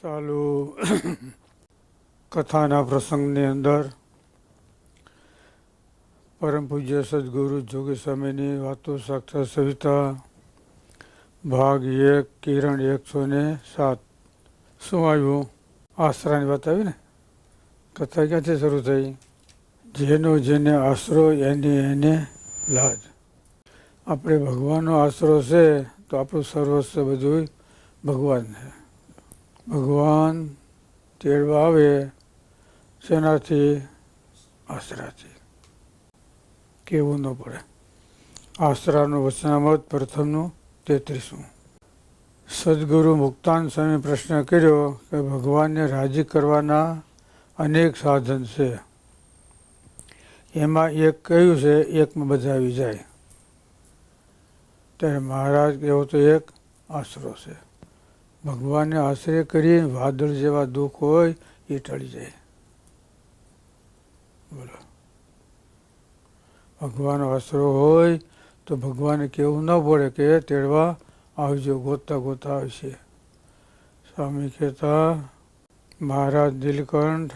ચાલુ કથાના પ્રસંગની અંદર પરમ પૂજ્ય સદગુરુ જોગી સ્વામીની વાતો સાક્ષાત સવિતા ભાગ 1 કિરણ 107. શું આવ્યું? આશરાની વાત આવી ને. કથા ક્યાંથી શરૂ થઈ? જેનો જેને આશરો એની એને લાજ. આપણે ભગવાનનો આશરો છે તો આપણું સર્વસ્વ બધું ભગવાન છે. ભગવાન તેડવા આવે શેનાથી? આશરાથી. કેવું ન પડે. આશરાનું વચનામૃત પ્રથમનું 33મું. સદગુરુ મુક્તાન સ્વામી પ્રશ્ન કર્યો કે ભગવાનને રાજી કરવાના અનેક સાધન છે, એમાં એક કયું છે? એકમાં બધા આવી જાય. ત્યારે મહારાજ એવો તો એક આશરો છે. ભગવાનને આશ્રય કરી વાદળ જેવા દુઃખ હોય એ ટળી જાય. બોલો, ભગવાનનો આશરો હોય તો ભગવાનને કહેવું ન પડે કે તેડવા આવજો, ગોતતા ગોતતા આવશે. સ્વામી કહેતા, મહારાજ નીલકંઠ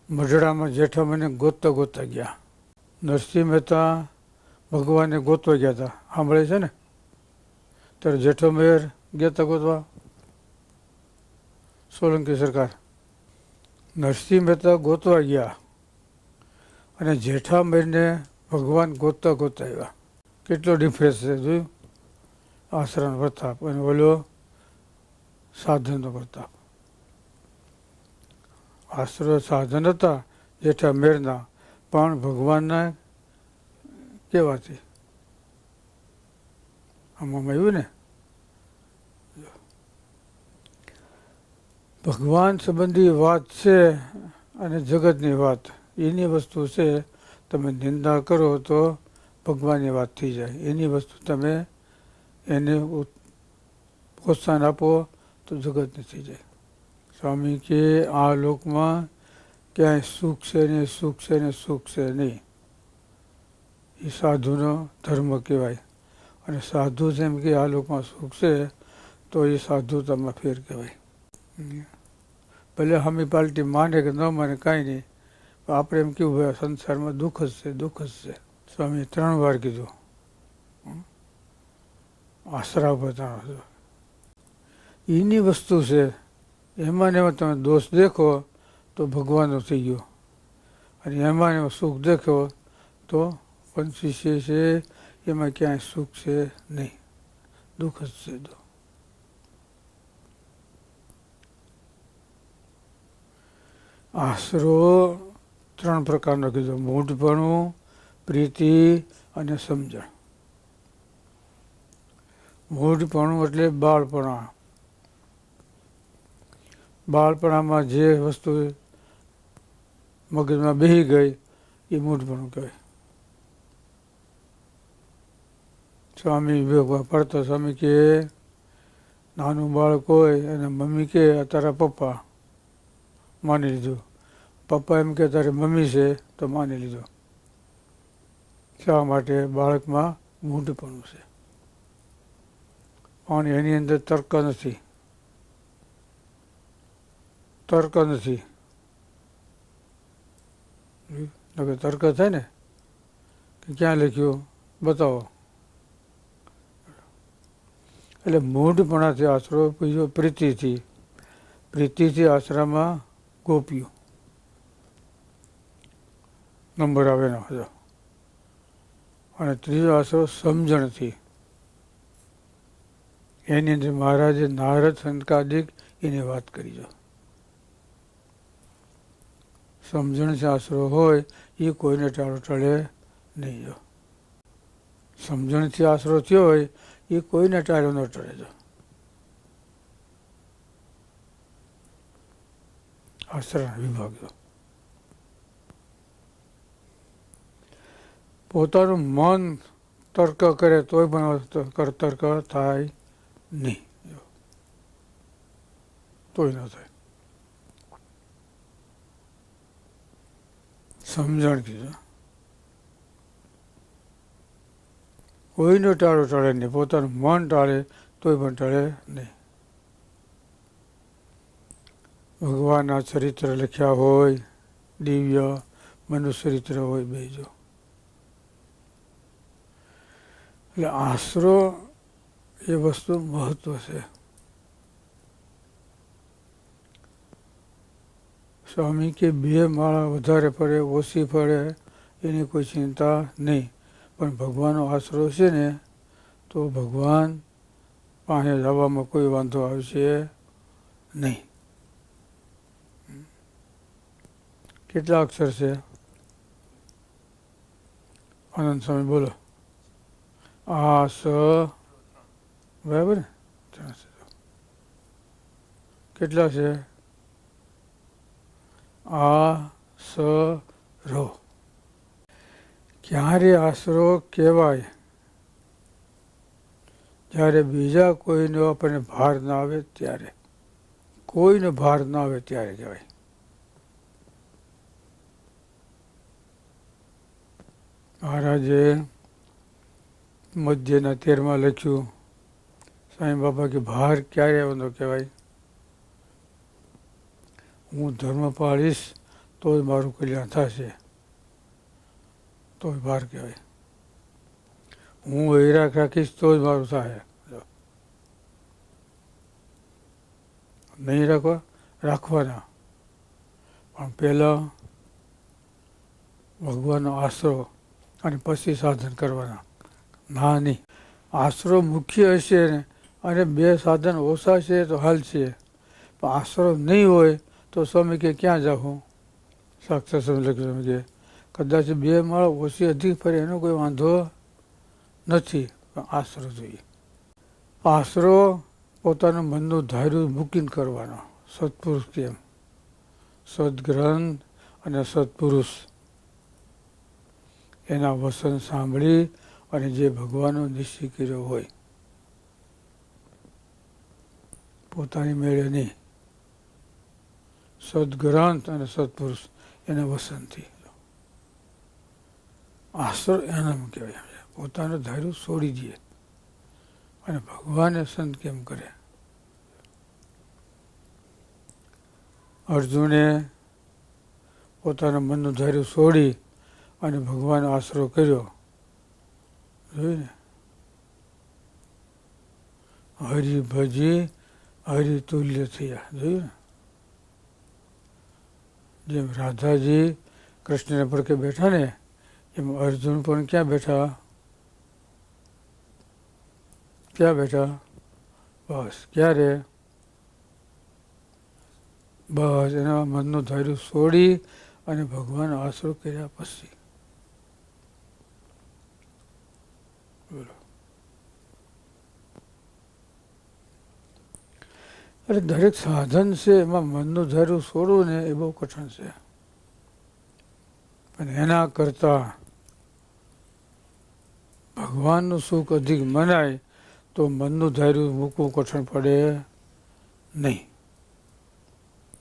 મઢડામાં જેઠા મહિને ગોતતા ગોતતા ગયા. નરસિંહ મહેતા ભગવાનને ગોતવા ગયા હતા, સાંભળે છે ને. ત્યારે જેઠો મેર ગયા ગોતવા, સોલંકી સરકાર. નરસિંહ મહેતા ગોતવા ગયા અને જેઠા મેરને ભગવાન ગોતતા ગોતતા આવ્યા. કેટલો ડિફરન્સ છે જોયું? આશરાનો પ્રતાપ અને ઓલો સાધનનો પ્રતાપ. આશરો સાધન હતા જેઠા મેરના, પણ ભગવાનના કેવાથી આમાં આવ્યું ને. ભગવાન સંબંધી વાત છે અને જગતની વાત એની વસ્તુ છે. તમે નિંદા કરો તો ભગવાનની વાત થઈ જાય. એની વસ્તુ તમે એને પ્રોત્સાહન આપો તો જગતની થઈ જાય. સ્વામી કે આ લોકમાં ક્યાંય સુખ છે ને સુખ છે ને સુખ છે નહીં. એ સાધુનો ધર્મ કહેવાય. અને સાધુ જેમ કે આ લોકમાં સુખ છે તો એ સાધુતામાં ફેર કહેવાય. ભલે હમી પાલટી માને કે ન માને કાંઈ નહીં, પણ આપણે એમ કેવું ભાઈ સંસારમાં દુઃખ જ છે, દુઃખ જ છે. સ્વામીએ 3 વાર કીધું. આશરા બતાવો એની વસ્તુ છે. એમાં ને એમાં તમે દોષ દેખો તો ભગવાનનો થઈ ગયો, અને એમાં ને એમાં સુખ દેખો તો પંચવીસે છે. એમાં ક્યાંય સુખ છે નહીં, દુઃખ જ છે. આશરો 3 પ્રકારનો કીધો: મૂઢપણું, પ્રીતિ અને સમજણ. મૂઢપણું એટલે બાળપણા. બાળપણામાં જે વસ્તુ મગજમાં બેસી ગઈ એ મૂઢપણું કહેવાય. સ્વામી પડતો સ્વામી કે નાનું બાળક હોય અને મમ્મી કે તારા પપ્પા, માની લીધું. પપ્પા એમ કે તારી મમ્મી છે તો માની લીધું. શા માટે? બાળકમાં મૂઢપણું છે, પણ એની અંદર તર્ક નથી. તર્ક નથી. તર્ક થાય ને કે ક્યાં લખ્યું બતાવો. એટલે મૂઢપણાથી આશરો બીજો પ્રીતિથી. પ્રીતિથી આશરામાં ગોપ્યું નંબર આવે ન હતો. અને ત્રીજો આશરો સમજણથી. એની અંદર મહારાજે નારદ સંકાદિક એની વાત કરી. જો સમજણથી આશરો હોય એ કોઈને ટાળો ટળે નહીં. જો સમજણથી આશરો થયો હોય એ કોઈને ટાળો ન ટળે. જો આશરાના વિભાગ. પોતાનું મન તર્ક કરે તોય પણ તર્ક થાય નહીં, તોય ન થાય. સમજણ કીધું. કોઈનો ટાળો ટળે નહીં. પોતાનું મન ટાળે તોય પણ ટળે નહીં. ભગવાનના ચરિત્ર લખ્યા હોય, દિવ્ય મનુષ્ય ચરિત્ર હોય, બેજો. એટલે આશરો એ વસ્તુ મહત્વ છે. સ્વામી કે 2 માળા વધારે પડે ઓછી પડે એની કોઈ ચિંતા નહીં, પણ ભગવાનનો આશરો છે ને તો ભગવાન પાસે જવામાં કોઈ વાંધો આવશે નહીં. કેટલા અક્ષર છે? આનંદ સ્વામી બોલો. આ સ બરાબર ને? કેટલા છે? આ સ રો. ક્યારે આશરો કહેવાય? જ્યારે બીજા કોઈનો આપણને ભાર ના આવે ત્યારે, કોઈનો ભાર ના આવે ત્યારે કહેવાય. મહારાજે મધ્યના 13માં લખ્યું, સાંઈ બાબા કે ભાર ક્યારે આવવાનો કહેવાય? હું ધર્મ પાળીશ તો જ મારું કલ્યાણ થશે, તો જ ભાર કહેવાય. હું વૈરાગ રાખીશ તો જ મારું થાય. નહીં રાખવાના, પણ પહેલાં ભગવાનનો આશરો અને પછી સાધન કરવાના. ના નહીં, આશરો મુખ્ય હશે ને અને 2 સાધન ઓછા છે તો હાલ છે, પણ આશરો નહીં હોય તો સ્વામી કે ક્યાં જાઉં? સાક્ષાત સ્વામી લખ્યું કે કદાચ 2 માળ ઓછી અધિક ફરે એનો કોઈ વાંધો નથી, પણ આશરો જોઈએ. આશરો પોતાનું મનનું ધાર્યું મૂકીને કરવાનો. સત્પુરુષ કેમ? સદગ્રંથ અને સત્પુરુષ એના વસન સાંભળી અને જે ભગવાનનો નિશ્ચય કર્યો હોય, પોતાની મેળે નહીં. સદગ્રંથ અને સત્પુરુષ એના વસનથી. આશરો એનામ કહેવાય. પોતાનું ધાર્યું છોડી દે અને ભગવાને સંત કેમ કરે. અર્જુને પોતાના મનનું ધાર્યું છોડી અને ભગવાનનો આશરો કર્યો. જોયું ને? હરિ ભજી હરિતુલ્ય થયા. જોયું ને? જેમ રાધાજી કૃષ્ણને પડકે બેઠા ને, એમ અર્જુન પણ ક્યાં બેઠા? ક્યાં બેઠા? બસ ક્યારે? બસ એના મનનું ધાર્યું છોડી અને ભગવાનનો આશરો કર્યા પછી. બોલો. એટલે દરેક સાધન છે એમાં મનનું ધાર્યું છોડવું ને એ બહુ કઠણ છે, પણ એના કરતાં ભગવાનનું સુખ અધિક મનાય તો મનનું ધાર્યું મૂકવું કઠણ પડે નહીં.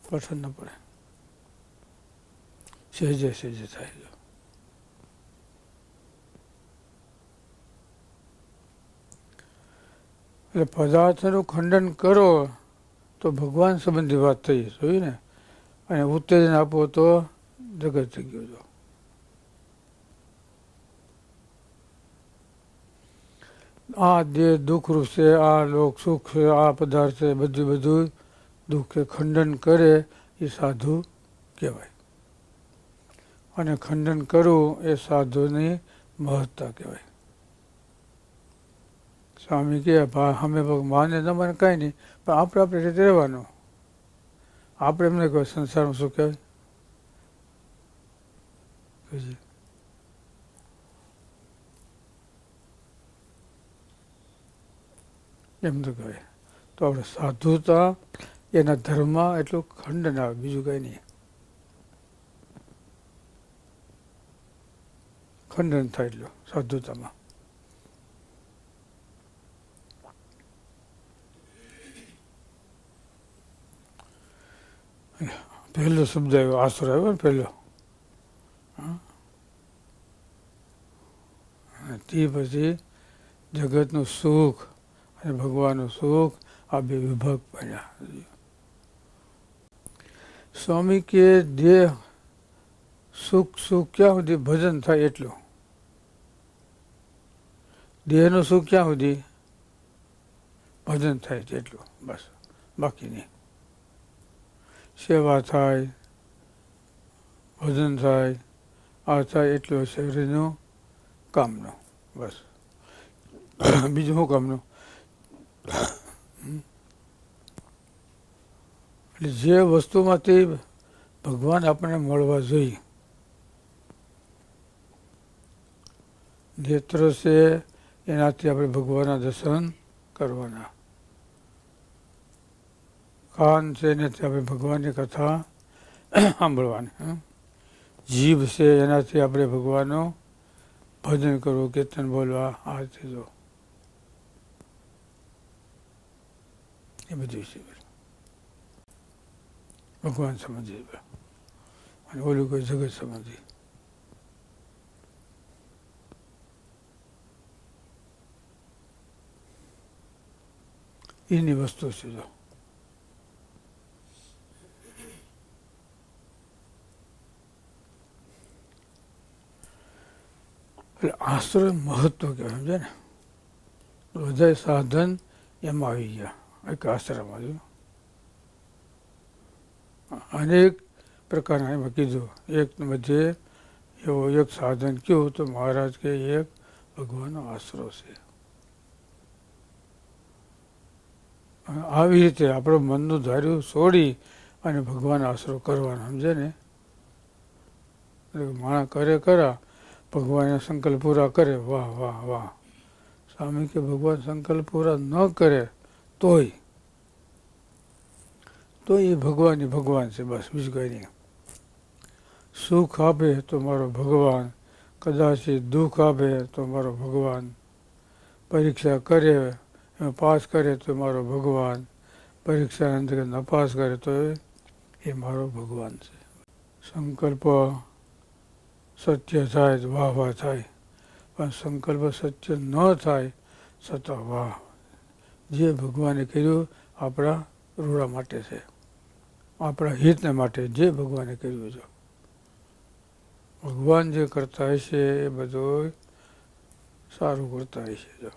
કઠણ ન પડે, સહેજે સહેજે થાય. એટલે પદાર્થનું ખંડન કરો તો ભગવાન સંબંધી વાત થઈ, જોઈ ને? અને ઉત્તેજન આપો તો જગત થઈ ગયું. જો આ દેહ દુઃખરૂપ છે, આ લોક સુખ છે, આ પદાર્થ છે, બધું દુઃખ ખંડન કરે એ સાધુ કહેવાય. અને ખંડન કરવું એ સાધુની મહત્તા કહેવાય. સ્વામી કહે અમે માને ન માને કાંઈ નહીં, પણ આપણે રીતે રહેવાનું. આપણે એમને કહે સંસારમાં શું કહેવાય? એમ તો કહેવાય. તો આપણે સાધુતા એના ધર્મમાં એટલું ખંડન આવે, બીજું કંઈ નહીં. ખંડન થાય એટલું સાધુતામાં. પહેલો શબ્દ આવ્યો આશરો આવ્યો ને પહેલો. તે પછી જગતનું સુખ અને ભગવાનનું સુખ આ 2 વિભાગ બન્યા. સ્વામી કે દેહ સુખ સુખ ક્યાં સુધી ભજન થાય એટલું, દેહનું સુખ ક્યાં સુધી ભજન થાય તેટલું, બસ, બાકી નહીં. સેવા થાય, ભજન થાય, આ થાય એટલું શરીરનું કામનું, બસ. બીજું શું કામનું? એટલે જે વસ્તુમાંથી ભગવાન આપણને મળવા જોઈએ, નેત્ર છે એનાથી આપણે ભગવાનના દર્શન કરવાના, કાન છે એનાથી આપણે ભગવાનની કથા સાંભળવાની, જીભ છે એનાથી આપણે ભગવાનનું ભજન કરવું, કીર્તન બોલવા, આ ચીજો એ બધું છે. ભગવાન સમજીએ અને ઓલું કોઈ જગત સમજીએ. એની વસ્તુ છે. જો એટલે આશ્રય મહત્વ કહેવાય, સમજે ને? બધા સાધન એમાં આવી ગયા એક આશ્રમમાં. અનેક પ્રકારના એમાં કીધું. એક મધ્યે એવો એક સાધન કયું તો મહારાજ કે એક ભગવાનનો આશરો છે. આવી રીતે આપણે મનનું ધાર્યું છોડી અને ભગવાન આશરો કરવાનો, સમજે ને? માણસ કરે ખરા, ભગવાન સંકલ્પ પૂરા કરે, વાહ વાહ વાહ. સ્વામી કે ભગવાન સંકલ્પ પૂરા ન કરે તોય તો એ ભગવાનની ભગવાન છે, બસ, બીજું કંઈ નહીં. સુખ આપે તો મારો ભગવાન, કદાચ દુઃખ આપે તો મારો ભગવાન, પરીક્ષા કરે એમાં પાસ કરે તો મારો ભગવાન, પરીક્ષા અંદર નપાસ કરે તો એ મારો ભગવાન છે. સંકલ્પ સત્ય થાય તો વાહ વાહ થાય, પણ સંકલ્પ સત્ય ન થાય છતાં વાહ. જે ભગવાને કર્યું આપણા રૂડા માટે છે, આપણા હિતને માટે જે ભગવાને કર્યું છે. ભગવાન જે કરતા હશે એ બધું સારું કરતા હશે. જો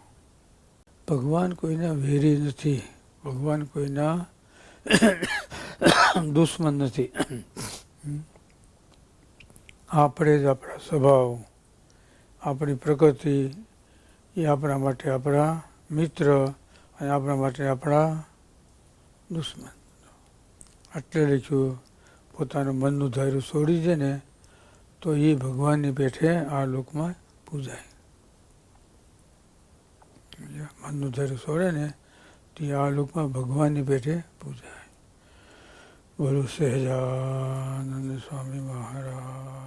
ભગવાન કોઈના વેરી નથી, ભગવાન કોઈના દુશ્મન નથી. આપણે જ આપણા સ્વભાવ, આપણી પ્રકૃતિ એ આપણા માટે આપણા મિત્ર અને આપણા માટે આપણા દુશ્મન. એટલે લખ્યું પોતાનું મનનું ધાર્યું છોડી દે ને તો એ ભગવાનની પેઠે આ લોકમાં પૂજાય. મનનું ધાર્યું છોડે ને તો આ લોકમાં ભગવાનની પેઠે પૂજાય. બોલો સહજાનંદ સ્વામી મહારાજ.